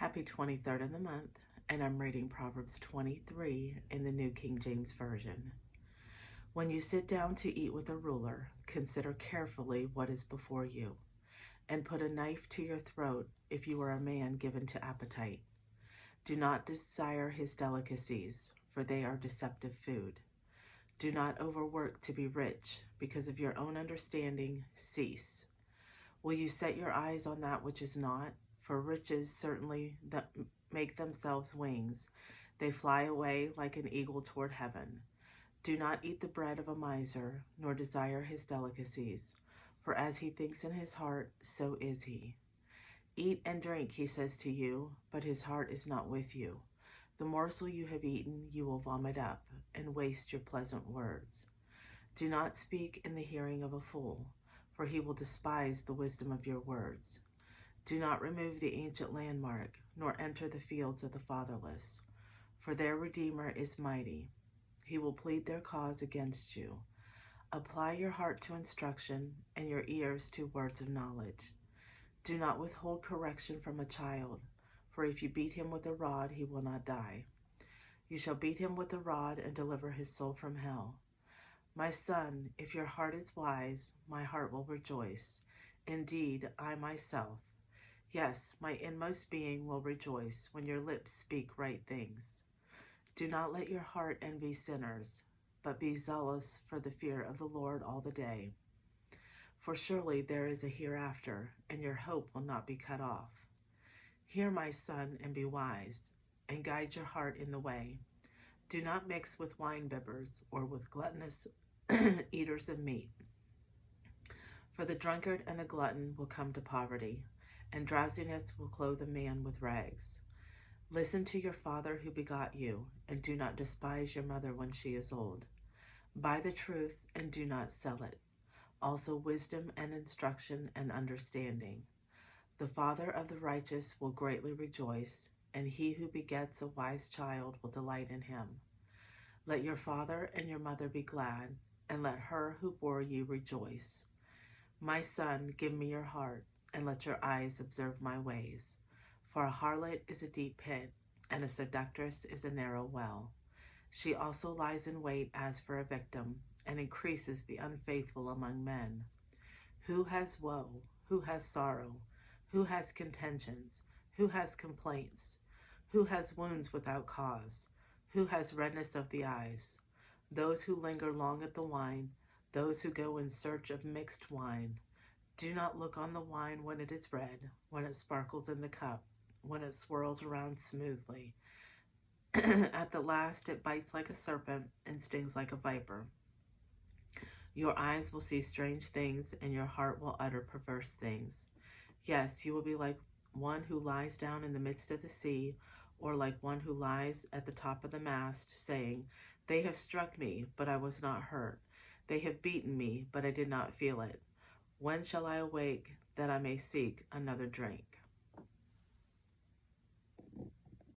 Happy 23rd of the month, and I'm reading Proverbs 23 in the New King James Version. When you sit down to eat with a ruler, consider carefully what is before you, and put a knife to your throat if you are a man given to appetite. Do not desire his delicacies, for they are deceptive food. Do not overwork to be rich, because of your own understanding, cease. Will you set your eyes on that which is not? For riches certainly make themselves wings. They fly away like an eagle toward heaven. Do not eat the bread of a miser, nor desire his delicacies. For as he thinks in his heart, so is he. Eat and drink, he says to you, but his heart is not with you. The morsel you have eaten you will vomit up, and waste your pleasant words. Do not speak in the hearing of a fool, for he will despise the wisdom of your words. Do not remove the ancient landmark, nor enter the fields of the fatherless, for their Redeemer is mighty. He will plead their cause against you. Apply your heart to instruction, and your ears to words of knowledge. Do not withhold correction from a child, for if you beat him with a rod, he will not die. You shall beat him with a rod and deliver his soul from hell. My son, if your heart is wise, my heart will rejoice. Indeed, I myself, yes, my inmost being will rejoice when your lips speak right things. Do not let your heart envy sinners, but be zealous for the fear of the Lord all the day. For surely there is a hereafter, and your hope will not be cut off. Hear, my son, and be wise, and guide your heart in the way. Do not mix with wine-bibbers or with gluttonous eaters of meat. For the drunkard and the glutton will come to poverty, and drowsiness will clothe a man with rags. Listen to your father who begot you, and do not despise your mother when she is old. Buy the truth and do not sell it, also wisdom and instruction and understanding. The father of the righteous will greatly rejoice, and he who begets a wise child will delight in him. Let your father and your mother be glad, and let her who bore you rejoice. My son, give me your heart, and let your eyes observe my ways. For a harlot is a deep pit, and a seductress is a narrow well. She also lies in wait as for a victim, and increases the unfaithful among men. Who has woe? Who has sorrow? Who has contentions? Who has complaints? Who has wounds without cause? Who has redness of the eyes? Those who linger long at the wine, those who go in search of mixed wine. Do not look on the wine when it is red, when it sparkles in the cup, when it swirls around smoothly. At the last it bites like a serpent and stings like a viper. Your eyes will see strange things, and your heart will utter perverse things. Yes, you will be like one who lies down in the midst of the sea, or like one who lies at the top of the mast, saying, They have struck me, but I was not hurt. They have beaten me, but I did not feel it. When shall I awake that I may seek another drink?